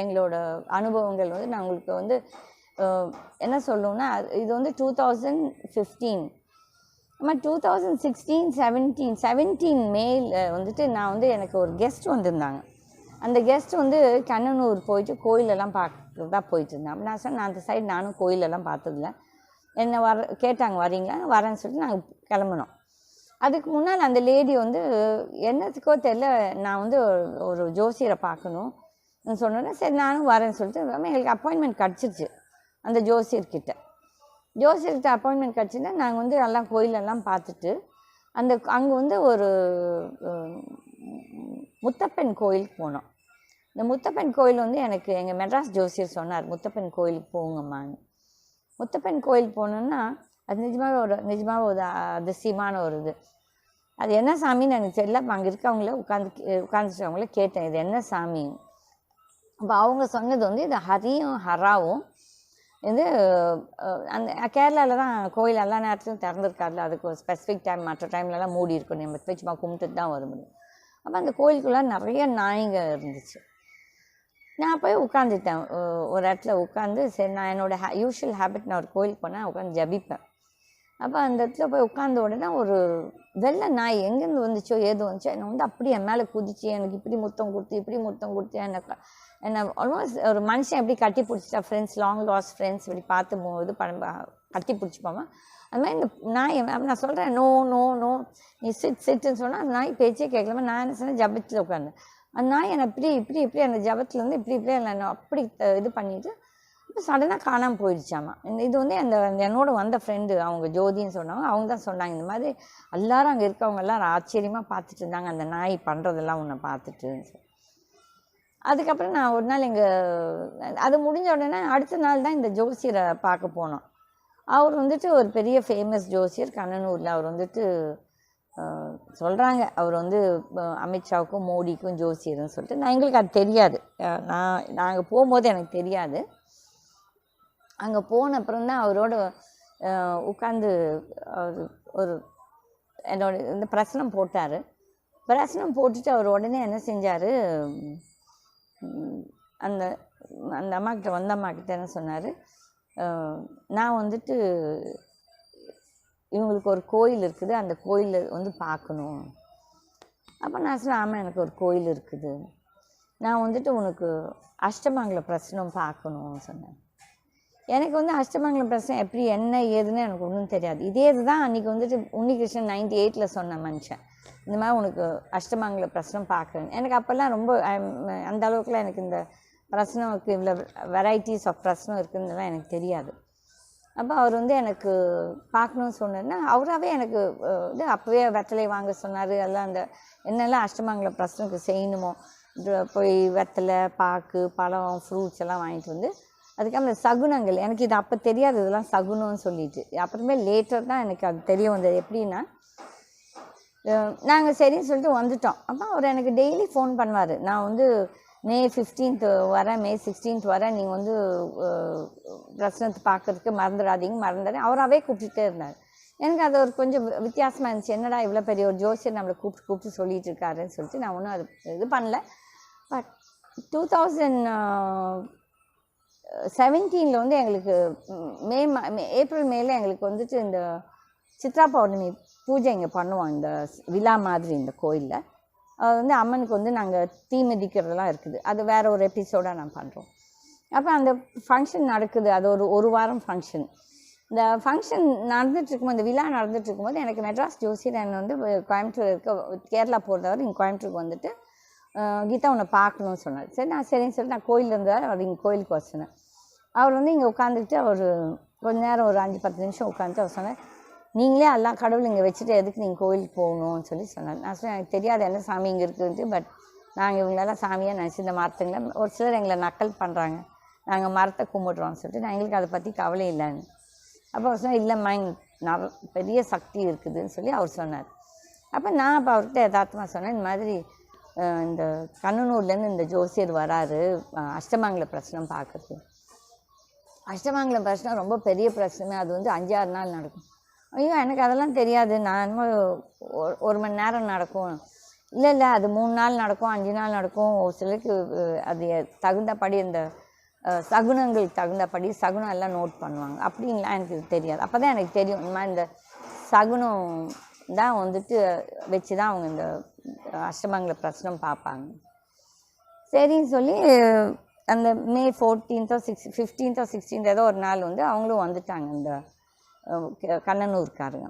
எங்களோட அனுபவங்கள் வந்து நான் உங்களுக்கு வந்து என்ன சொல்லணும்னா, இது வந்து 2015. நம்ம 2016, 17 மேல வந்துட்டு நான் வந்து எனக்கு ஒரு கெஸ்ட் வந்திருந்தாங்க. அந்த கெஸ்ட் வந்து கண்ணனூர் போயிட்டு கோயிலெல்லாம் பார்க்க தான் போயிட்டு இருந்தேன். அப்போ நான் சொன்னேன், அந்த சைடு நானும் கோயிலெல்லாம் பார்த்ததில்ல. என்ன கேட்டாங்க, வரீங்களா? வரேன்னு சொல்லிட்டு நாங்கள் கிளம்பினோம். அதுக்கு முன்னால் அந்த லேடி வந்து என்னத்துக்கோ தெரியல, நான் வந்து ஒரு ஜோசியரை பார்க்கணும் சொன்னோன்னே சரி நானும் வரேன்னு சொல்லிட்டு எங்களுக்கு அப்பாயின்மெண்ட் கிடச்சிருச்சு. அந்த ஜோசியர்கிட்ட அப்பாயின்மெண்ட் கிடச்சின்னா நாங்கள் வந்து எல்லாம் கோயிலெல்லாம் பார்த்துட்டு அங்கே வந்து ஒரு முத்தப்பன் கோயிலுக்கு போனோம். இந்த முத்தப்பன் கோயில் வந்து எனக்கு எங்கள் மெட்ராஸ் ஜோசியர் சொன்னார், முத்தப்பன் கோயிலுக்கு போங்கம்மான்னு. முத்தப்பன் கோயில் போனோன்னா அது நிஜமாக ஒரு அதிசயமான ஒரு இது. அது என்ன சாமின்னு எனக்கு தெரியல. அங்கே இருக்கவங்கள உட்காந்துட்டவங்கள கேட்டேன், இது என்ன சாமி? அப்போ அவங்க சொன்னது வந்து இது ஹரியும் ஹராவும் இது அந்த கேரளாவில் தான் கோயில் எல்லா நேரத்துலையும் திறந்துருக்காருல, அதுக்கு ஒரு ஸ்பெசிஃபிக் டைம், மற்ற டைம்லலாம் மூடி இருக்கும், நம்ம போய் சும்மா கும்பிட்டுட்டு தான் வர முடியும். அப்போ அந்த கோயிலுக்குள்ளே நிறைய நாய்ங்க இருந்துச்சு. நான் போய் உட்காந்துட்டேன் ஒரு இடத்துல உட்காந்து. சரி, நான் என்னோடய யூஷுவல் ஹேபிட், நான் ஒரு கோயிலுக்கு போனேன், உட்காந்து ஜபிப்பேன். அப்போ அந்த இடத்துல போய் உட்காந்த உடனே ஒரு வெள்ளை நாய் எங்கேருந்து வந்துச்சோ ஏதோ வந்துச்சோ என்னை வந்து அப்படி என் மேலே குதிச்சு எனக்கு இப்படி முத்தம் கொடுத்து என்னை ஆல்மோஸ்ட் ஒரு மனுஷன் எப்படி கட்டி பிடிச்சிட்டா, ஃப்ரெண்ட்ஸ், லாங் லாஸ்ட் ஃப்ரெண்ட்ஸ் இப்படி பார்த்து இது கட்டி பிடிச்சிப்போமா, அது மாதிரி இந்த நாய். நான் சொல்கிறேன் நோ நோ நோ நீ சிட்டுன்னு சொன்னால் அந்த நாய் பேச்சே கேட்கலாமா. நான் என்ன சொன்னேன், ஜபத்தில் உட்காந்தேன். அந்த நாய் என்னை இப்படி அந்த ஜபத்துலேருந்து இப்படி என்னை அப்படி இது பண்ணிவிட்டு இப்போ சடனாக காணாமல் போயிடுச்சாமா. இது வந்து என்னோட வந்த ஃப்ரெண்டு, அவங்க ஜோதின்னு சொன்னாங்க. அவங்க தான் சொன்னாங்க, இந்த மாதிரி எல்லோரும் அங்கே இருக்கவங்க எல்லோரும் ஆச்சரியமாக பார்த்துட்டு இருந்தாங்க அந்த நாய் பண்ணுறதெல்லாம் உன்னை பார்த்துட்டு. அதுக்கப்புறம் நான் ஒரு நாள் அது முடிஞ்ச உடனே அடுத்த நாள் தான் இந்த ஜோசியரை பார்க்க போனோம். அவர் வந்துட்டு ஒரு பெரிய ஃபேமஸ் ஜோசியர் கண்ணனூரில். அவர் வந்துட்டு சொல்கிறாங்க, அவர் வந்து அமித்ஷாவுக்கும் மோடிக்கும் ஜோசியர்னு சொல்லிட்டு. எங்களுக்கு அது தெரியாது, நாங்கள் போகும்போது எனக்கு தெரியாது. அங்கே போன அப்புறம் தான் அவரோட உட்காந்து அவர் என்னோட இந்த பிரசனம் போட்டார். பிரசனம் போட்டுட்டு அவர் உடனே என்ன செஞ்சார், அந்த அம்மாக்கிட்ட வந்த அம்மாக்கிட்ட என்ன சொன்னார், நான் வந்துட்டு இவங்களுக்கு ஒரு கோயில் இருக்குது, அந்த கோயிலில் வந்து பார்க்கணும். அப்போ நான் சொன்னேன், ஆமாம் எனக்கு ஒரு கோயில் இருக்குது, நான் வந்துட்டு உனக்கு அஷ்டமங்கல பிரசனம் பார்க்கணும்னு சொன்னேன். எனக்கு வந்து அஷ்டமங்கலம் பிரச்சனை எப்படி என்ன ஏதுன்னு எனக்கு ஒன்றும் தெரியாது. இதே இதுதான் அன்றைக்கி வந்துட்டு உன்னிகிருஷ்ணன் 98 சொன்ன மனுஷன், இந்த மாதிரி உனக்கு அஷ்டமங்கல பிரச்சனை பார்க்குறேன். எனக்கு அப்போல்லாம் ரொம்ப அந்த அளவுக்குலாம் எனக்கு இந்த பிரச்சனைக்கு இவ்வளோ வெரைட்டிஸ் ஆஃப் பிரச்சனை இருக்குதுலாம் எனக்கு தெரியாது. அப்போ அவர் வந்து எனக்கு பார்க்கணுன்னு சொன்னார்னா அவராகவே எனக்கு இது அப்போவே வெத்தலை வாங்க சொன்னார். எல்லாம் அந்த என்னெல்லாம் அஷ்டமங்கல பிரச்சனைக்கு செய்யணுமோ போய் வெத்தலை, பாக்கு, பழம், ஃப்ரூட்ஸ் எல்லாம் வாங்கிட்டு வந்து அதுக்காக அந்த சகுனங்கள் எனக்கு இது அப்போ தெரியாது, இதெல்லாம் சகுனம்னு சொல்லிட்டு. அப்புறமே லேட்டர் தான் எனக்கு அது தெரிய வந்தது. எப்படின்னா நாங்கள் சரின்னு சொல்லிட்டு வந்துட்டோம். அப்போ அவர் எனக்கு டெய்லி ஃபோன் பண்ணுவார். நான் வந்து May 15th வரேன், May 16th வரேன், நீங்கள் வந்து பிரச்சனை பார்க்கறதுக்கு மறந்துடாதீங்க. அவராகவே கூப்பிட்டுட்டே இருந்தார். எனக்கு அது ஒரு கொஞ்சம் வித்தியாசமாக இருந்துச்சு. என்னடா இவ்வளோ பெரிய ஒரு ஜோசியர் நம்மளை கூப்பிட்டு சொல்லிட்டு இருக்காருன்னு சொல்லிட்டு நான் ஒன்றும் அது இது பண்ணல. பட் 2017 வந்து எங்களுக்கு ஏப்ரல் மேல எங்களுக்கு வந்துட்டு இந்த சித்ரா பௌர்ணமி பூஜை இங்கே பண்ணுவோம், இந்த விழா மாதிரி இந்த கோயிலில். அது வந்து அம்மனுக்கு வந்து நாங்கள் தீ மிதிக்கிறதெல்லாம் இருக்குது. அது வேறு ஒரு எபிசோடாக நான் பண்ணுறோம். அப்போ அந்த ஃபங்க்ஷன் நடக்குது. அது ஒரு வாரம் ஃபங்க்ஷன். இந்த ஃபங்க்ஷன் நடந்துகிட்ருக்கும்போது, இந்த விழா நடந்துகிட்ருக்கும்போது எனக்கு மெட்ராஸ் ஜோசியர் என்னை வந்து கோயம்புத்தூர் கேரளா போகிறதவர் இங்கே கோயம்புத்தூருக்கு வந்துட்டு கீதா உன்னை பார்க்கணும்னு சொன்னார். சரி நான் சரின்னு சொல்லிட்டு நான் கோயிலில் இருந்தார். அவர் இங்கே கோயிலுக்கு வச்சுனேன். அவர் வந்து இங்கே உட்காந்துக்கிட்டு அவர் கொஞ்ச நேரம் ஒரு 5-10 நிமிஷம் உட்காந்துட்டு அவர் சொன்னார், நீங்களே எல்லாம் கடவுள் இங்கே வச்சுட்டு எதுக்கு நீங்கள் கோயிலுக்கு போகணும்னு சொல்லி சொன்னார். நான் சொன்னேன் எனக்கு தெரியாது என்ன சாமி இங்கே இருக்குதுன்ட்டு. பட் நாங்கள் இவங்களெல்லாம் சாமியாக நினச்சி இந்த மரத்துங்களை ஒரு சிலர் எங்களை நக்கல் பண்ணுறாங்க, நாங்கள் மரத்தை கும்பிடுறோம்னு சொல்லிட்டு நான் எங்களுக்கு அதை பற்றி கவலை இல்லைன்னு. அப்போ அவர் சொன்னால் இல்லைம்மா இங்கே பெரிய சக்தி இருக்குதுன்னு சொல்லி அவர் சொன்னார். அப்போ நான் அப்போ அவர்கிட்ட யதார்த்தமாக சொன்னேன், இந்த மாதிரி இந்த கண்ணனூர்லேருந்து இந்த ஜோசியர் வராரு அஷ்டமங்கல பிரச்சனை பார்க்குறது. அஷ்டமங்கல பிரச்சனை ரொம்ப பெரிய பிரச்சனை, அது வந்து 5-6 நாள் நடக்கும். ஐயோ எனக்கு அதெல்லாம் தெரியாது, நான் என்னமோ 1 மணி நேரம் நடக்கும். இல்லை அது 3 நாள் நடக்கும், 5 நாள் நடக்கும். ஒரு சிலருக்கு அது தகுந்தபடி இந்த சகுனங்களுக்கு தகுந்தபடி சகுனம் எல்லாம் நோட் பண்ணுவாங்க. அப்படின்லாம் எனக்கு தெரியாது. அப்போ தான் எனக்கு தெரியும் இந்த மாதிரி இந்த சகுனம் தான் வந்துட்டு வச்சு தான் அவங்க இந்த அஷ்டமங்கல பிரச்சனை பார்ப்பாங்க. சரின்னு சொல்லி அந்த May 14th or 15th or 16th ஏதோ ஒரு நாள் வந்து அவங்களும் வந்துட்டாங்க. இந்த கண்ணனூர்காரங்க.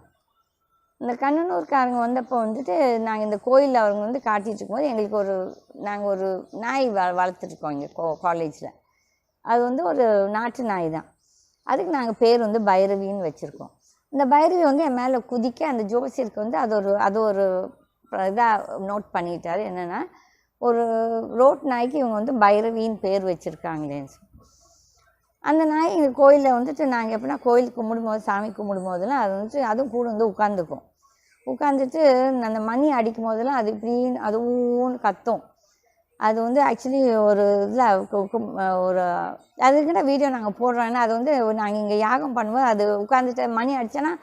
இந்த கண்ணனூர்காரங்க வந்தப்போ வந்துட்டு நாங்கள் இந்த கோயிலில் அவங்க வந்து காட்டிகிட்டு இருக்கும்போது எங்களுக்கு நாங்கள் ஒரு நாய் வளர்த்துட்ருக்கோம் இங்கே காலேஜில். அது வந்து ஒரு நாட்டு நாய் தான். அதுக்கு நாங்கள் பேர் வந்து பைரவின்னு வச்சுருக்கோம். இந்த பைரவி வந்து என் மேலே குதிக்க அந்த ஜோசியருக்கு வந்து அது ஒரு இதாக நோட் பண்ணிட்டார். என்னென்னா ஒரு ரோட் நாய்க்கு இவங்க வந்து பைரவின்னு பேர் வச்சுருக்காங்களேன்னு சொல்லி. அந்த நாய் எங்கள் கோயிலில் வந்துட்டு நாங்கள் எப்படின்னா கோயிலுக்கு கும்பிடும்போது சாமி கும்பிடும்போதெல்லாம் அது வந்துட்டு அதுவும் கூட வந்து உட்காந்துட்டு அந்த மணி அடிக்கும் போதெல்லாம் அது இப்படின்னு அது ஊன்னு கத்தும். அது வந்து ஆக்சுவலி ஒரு இதில் ஒரு அதுக்கிட்ட வீடியோ நாங்கள் போடுறோம். ஏன்னா அது வந்து நாங்கள் இங்கே யாகம் பண்ணும்போது அது உட்காந்துட்டு மணி அடித்தோன்னா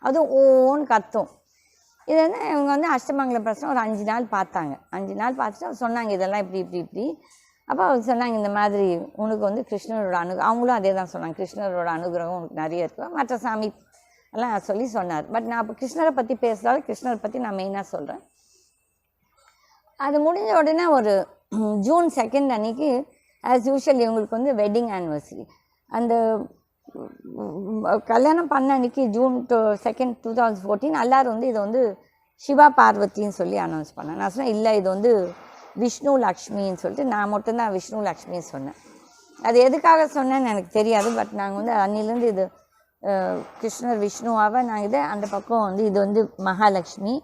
அதுவும் ஓன்னு கத்தும். இது வந்து இவங்க வந்து அஷ்டமங்கல பிரச்சனை ஒரு 5 நாள் பார்த்தாங்க. 5 நாள் பார்த்துட்டு சொன்னாங்க இதெல்லாம் இப்படி. அப்போ அவர் சொன்னாங்க இந்த மாதிரி உனக்கு வந்து கிருஷ்ணரோட அவங்களும் அதே தான் சொன்னாங்க, கிருஷ்ணரோட அனுகிரகம் உனக்கு நிறைய இருக்குது, மற்ற சாமி எல்லாம் சொன்னார். பட் நான் இப்போ கிருஷ்ணரை பற்றி பேசுகிறதால கிருஷ்ணரை பற்றி நான் மெயினாக சொல்கிறேன். அது முடிஞ்ச உடனே ஒரு June 2 அன்றைக்கி ஆஸ் யூஷுவல் இவங்களுக்கு வந்து வெட்டிங் ஆனிவர்சரி. அந்த கல்யாணம் பண்ண அன்றைக்கி June 2, 2014 எல்லோரும் வந்து இதை வந்து சிவா பார்வதின்னு சொல்லி அனௌன்ஸ் பண்ணேன். நான் சொன்னேன் இல்லை இது வந்து விஷ்ணு லக்ஷ்மின்னு சொல்லிட்டு நான் மட்டும்தான் விஷ்ணு லக்ஷ்மின்னு சொன்னேன். அது எதுக்காக சொன்னேன்னு எனக்கு தெரியாது. பட் நாங்கள் வந்து அன்னிலேருந்து இது கிருஷ்ணர் விஷ்ணுவாக நாங்கள் இதை அந்த பக்கம் வந்து இது வந்து மகாலட்சுமி.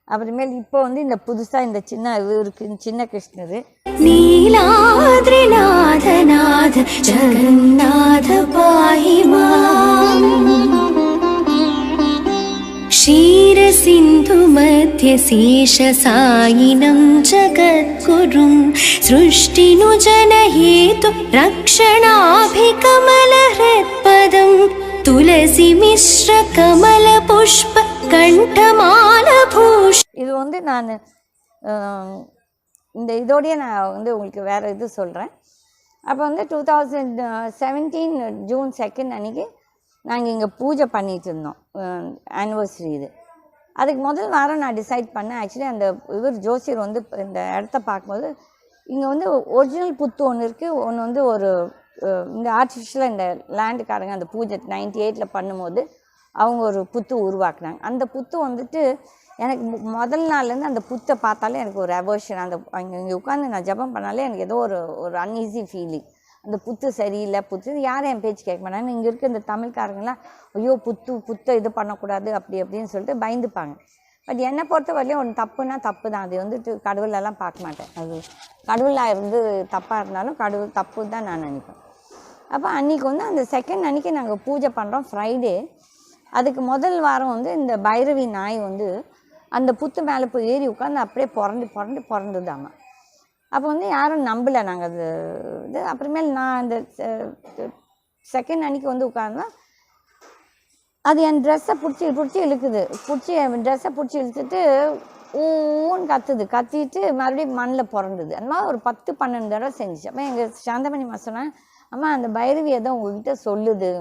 அப்புறமேல் இப்போ வந்து இந்த புதுசாக இந்த சின்ன கிருஷ்ணர் நீலாத்ரிநாதநாத ஜகநாத பாஹி மாம் क्षीरसिन्धुमध्यशेषसायिनं जगद्गुरुं सृष्टिनुजनहेतु रक्षणाभिकमलहृत्पदं तुलसीमिश्रकमलपुष्पकण्ठमालभूष இது வந்து நான் இந்த இதோடய நான் வந்து உங்களுக்கு வேறு இது சொல்கிறேன். அப்போ வந்து 2017 June 2 அன்றைக்கி நாங்கள் இங்கே பூஜை பண்ணிகிட்டு இருந்தோம், ஆனிவர்சரி இது. அதுக்கு முதல் வாரம் நான் டிசைட் பண்ணேன். ஆக்சுவலி அந்த இவர் ஜோசியர் வந்து இந்த இடத்த பார்க்கும்போது இங்கே வந்து ஒரிஜினல் புத்து ஒன்று இருக்குது, ஒன்று வந்து ஒரு இந்த ஆர்டிஃபிஷியலாக இந்த லேண்டுக்காரங்க அந்த பூஜை 98 பண்ணும்போது அவங்க ஒரு புத்து உருவாக்குனாங்க. அந்த புத்து வந்துட்டு எனக்கு முதல் நாள்லேருந்து அந்த புத்தை பார்த்தாலே எனக்கு ஒரு அவர்ஷன். அந்த இங்கே உட்காந்து நான் ஜபம் பண்ணாலே எனக்கு ஏதோ ஒரு அன்ஈஸி ஃபீலிங். அந்த புத்து சரியில்லை, புத்து யாரும் என் பேச்சு கேட்க மாட்டாங்க. இங்கே இருக்க இந்த தமிழ்காரங்களாம் ஐயோ புத்தை இது பண்ணக்கூடாது அப்படின்னு சொல்லிட்டு பயந்துப்பாங்க. பட் என்னை பொறுத்த வரையிலும் ஒன்று தப்புனா தப்பு தான். அது வந்துட்டு கடவுளெல்லாம் பார்க்க மாட்டேன். அது கடவுளாக இருந்து தப்பாக இருந்தாலும் கடவுள் தப்பு தான் நான் நினைப்பேன். அப்போ அன்றைக்கி வந்து அந்த செகண்ட் அன்றைக்கி நாங்கள் பூஜை பண்ணுறோம், ஃப்ரைடே. அதுக்கு முதல் வாரம் வந்து இந்த பைரவி நாய் வந்து அந்த புத்து மேலே போய் ஏறி உட்காந்து அப்படியே பிறந்துதாமா. அப்போ வந்து யாரும் நம்பலை நாங்கள் அது இது. அப்புறமேல் நான் அந்த செகண்ட் அன்றைக்கி வந்து உட்காந்தா அது என் ட்ரெஸ்ஸை பிடிச்சி இழுக்குது. என் ட்ரெஸ்ஸை பிடிச்சி இழுத்துட்டு ஊன்னு கத்திட்டு மறுபடியும் மண்ணில் பிறந்தது. அந்த மாதிரி ஒரு 10-12 தடவை செஞ்சிச்சு. அப்போ எங்கள் சாந்தமணிமா சொன்னேன், அம்மா அந்த பைரவி ஏதோ உங்கள்கிட்ட சொல்லுது.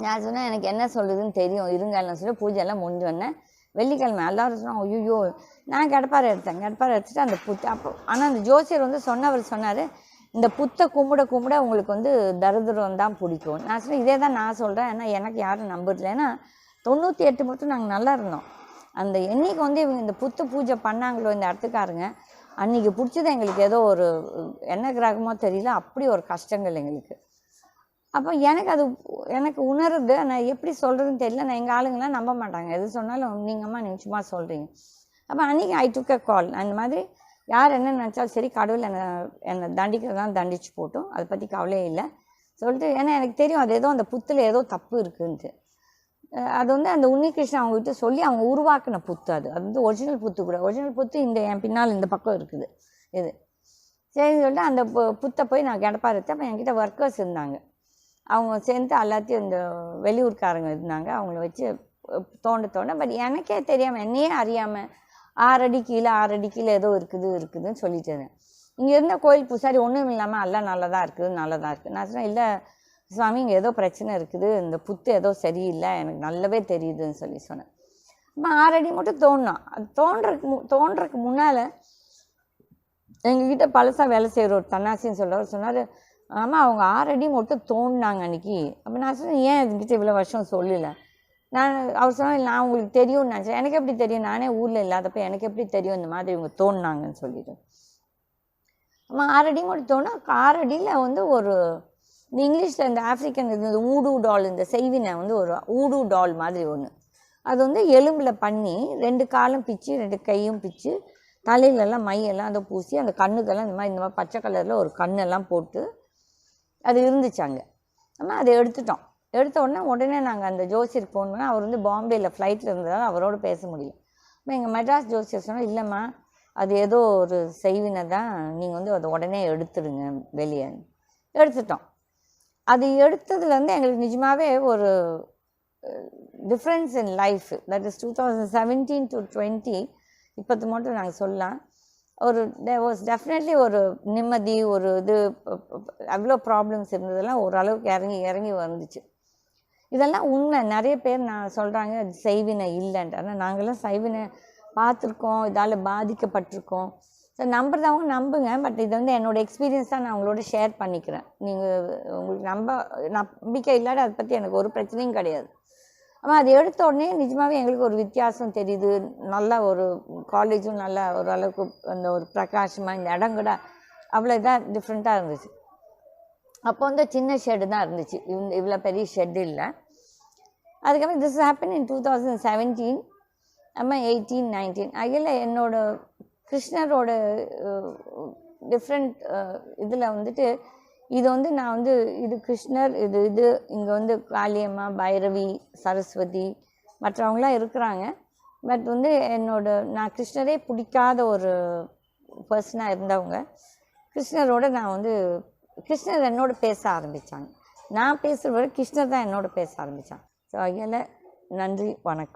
நான் சொன்னேன் எனக்கு என்ன சொல்லுதுன்னு தெரியும் இருங்கன்னு சொல்லி பூஜையெல்லாம் முடிஞ்சு வந்தேன். வெள்ளிக்கிழமை எல்லோரும் சொன்னோம் ஐயோ. நான் கடப்பாறை எடுத்துட்டு அந்த புத்து அப்போ ஆனால் அந்த ஜோசியர் வந்து சொன்னார் இந்த புத்தை கும்பிட உங்களுக்கு வந்து தரித்திரம் தான் பிடிக்கும். நான் சொன்னேன் இதே தான் நான் சொல்கிறேன். ஏன்னா எனக்கு யாரும் நம்புறதில்ல. ஏன்னா 98 மட்டும் நாங்கள் நல்லா இருந்தோம். அந்த என்னைக்கு வந்து இவங்க இந்த புத்து பூஜை பண்ணாங்களோ இந்த இடத்துக்காரங்க, அன்றைக்கி பிடிச்சது எங்களுக்கு ஏதோ ஒரு என்ன கிரகமோ தெரியல, அப்படி ஒரு கஷ்டங்கள் எங்களுக்கு. அப்போ எனக்கு உணருது. நான் எப்படி சொல்கிறதுன்னு தெரியல. நான் எங்கள் ஆளுங்களாம் நம்ப மாட்டாங்க. எது சொன்னாலும் நீங்கம்மா நீங்கள் சும்மா சொல்கிறீங்க. அப்போ அன்றைக்கி ஐ டுக் அ கால். அந்த மாதிரி யார் என்ன நினச்சாலும் சரி கடவுள் என்னை தண்டிக்கிறதான் தண்டிச்சு போட்டோம், அதை பற்றி கவலையே இல்லை சொல்லிட்டு. ஏன்னா எனக்கு தெரியும் அது ஏதோ அந்த புத்தில் ஏதோ தப்பு இருக்குன்ட்டு. அது வந்து அந்த உன்னிகிருஷ்ணன் அவங்ககிட்ட சொல்லி அவங்க உருவாக்கின புத்து. அது வந்து ஒரிஜினல் புத்து கூட. ஒரிஜினல் புத்து இந்த என் பின்னால் இந்த பக்கம் இருக்குது இது. சரின்னு சொல்லிட்டு அந்த புத்தை போய் நான் கிடப்பா எடுத்தேன். அப்போ என்கிட்ட ஒர்க்கர்ஸ் இருந்தாங்க. அவங்க சேர்ந்து எல்லாத்தையும் இந்த வெளியூர்காரங்க இருந்தாங்க. அவங்கள வச்சு தோண்ட பட் எனக்கே தெரியாமல் என்னையே அறியாமல் 6 அடி கீழே ஏதோ இருக்குதுன்னு சொல்லிட்டு இருந்தேன். இங்கே இருந்த கோயில் பூசாரி ஒன்றும் இல்லாமல் எல்லாம் நல்லதாக இருக்குது. நான் சொன்னேன் இல்லை சுவாமி இங்கே ஏதோ பிரச்சனை இருக்குது, இந்த புத்து ஏதோ சரியில்லை, எனக்கு நல்லாவே தெரியுதுன்னு சொன்னேன். இப்போ 6 அடி மட்டும் தோண்டினோம். அது தோன்றதுக்கு முன்னால் எங்ககிட்ட பழசாக வேலை செய்கிற ஒரு தன்னாசின்னு சொன்னார், ஆமாம் அவங்க 6 அடி மட்டும் தோண்டினாங்க அன்றைக்கி. அப்போ நான் சொன்னேன் ஏன் என்கிட்ட இவ்வளோ வருஷம் சொல்லலை. அவர் சொன்னால் நான் உங்களுக்கு தெரியும்னு நினச்சேன். எனக்கு எப்படி தெரியும், நானே ஊரில் இல்லாதப்போ எனக்கு எப்படி தெரியும் இந்த மாதிரி இவங்க தோண்டினாங்கன்னு சொல்லிட்டு. ஆமா 6 அடி மட்டும் தோணும். 6 அடியில் வந்து ஒரு இந்த இங்கிலீஷில் இந்த ஆஃப்ரிக்கன் இது ஊடு டால், இந்த செய்வினை வந்து ஒரு ஊடு டால் மாதிரி ஒன்று. அது வந்து எலும்பில் பண்ணி 2 காலும் பிச்சு 2 கையும் பிச்சு தலையிலெல்லாம் மையெல்லாம் அதை பூசி அந்த கண்ணுக்கெல்லாம் இந்த மாதிரி பச்சை கலரில் ஒரு கண்ணெல்லாம் போட்டு அது இருந்துச்சாங்க. நம்ம அதை எடுத்த உடனே நாங்கள் அந்த ஜோசியருக்கு ஃபோன் பண்ணால் அவர் வந்து பாம்பேயில் ஃப்ளைட்டில் இருந்ததால் அவரோட பேச முடியல. இப்போ எங்கள் மெட்ராஸ் ஜோசியர் சொன்னால் இல்லைம்மா அது ஏதோ ஒரு செய்வினை தான், நீங்கள் வந்து அதை உடனே எடுத்துடுங்க வெளியே. எடுத்துட்டோம். அது எடுத்ததுலேருந்து எங்களுக்கு நிஜமாகவே ஒரு difference in life. That is 2017 to 20 இப்போது மட்டும் நாங்கள் சொல்லலாம். ஒரு தேர் வாஸ் டெஃபினெட்லி ஒரு நிம்மதி, ஒரு இது அவ்வளோ ப்ராப்ளம்ஸ் இருந்ததெல்லாம் ஓரளவுக்கு இறங்கி வந்துச்சு. இதெல்லாம் உண்மை. நிறைய பேர் நான் சொல்கிறாங்க அது செய்வினை இல்லைன்ட்டு. ஆனால் நாங்கள்லாம் செய்வினை பார்த்துருக்கோம், இதால் பாதிக்கப்பட்டிருக்கோம். ஸோ நம்புறதவங்க நம்புங்க. பட் இது வந்து என்னோடய எக்ஸ்பீரியன்ஸ் தான் நான் உங்களோட ஷேர் பண்ணிக்கிறேன். நீங்கள் உங்களுக்கு நம்பிக்கை இல்லாத அதை பற்றி எனக்கு ஒரு பிரச்சனையும் கிடையாது. ஆனால் அது எடுத்த உடனே நிஜமாகவே எங்களுக்கு ஒரு வித்தியாசம் தெரியுது. நல்லா ஒரு காலேஜும் நல்லா ஓரளவுக்கு அந்த ஒரு பிரகாசமாக இந்த இடம் கூட அவ்வளோ இதாக டிஃப்ரெண்ட்டாக இருந்துச்சு. அப்போ வந்து சின்ன ஷெட்டு தான் இருந்துச்சு, இவ்வளோ பெரிய ஷெட்டு இல்லை. அதுக்கப்புறம் திஸ் ஹேப்பன் இன் 2017. நம்ம 18, 19 அதில் என்னோட கிருஷ்ணரோட டிஃப்ரெண்ட் இதில் வந்துட்டு இது வந்து நான் வந்து இது கிருஷ்ணர், இது இங்கே வந்து காளியம்மா, பைரவி, சரஸ்வதி, மற்றவங்களாம் இருக்கிறாங்க. பட் வந்து நான் கிருஷ்ணரே பிடிக்காத ஒரு பர்சனாக இருந்தவங்க கிருஷ்ணரோட நான் வந்து கிருஷ்ணர் என்னோட பேச ஆரம்பித்தாங்க. நான் பேசுகிற வரை கிருஷ்ணர் தான் என்னோட பேச ஆரம்பித்தாங்க. ஸோ அதில் நன்றி, வணக்கம்.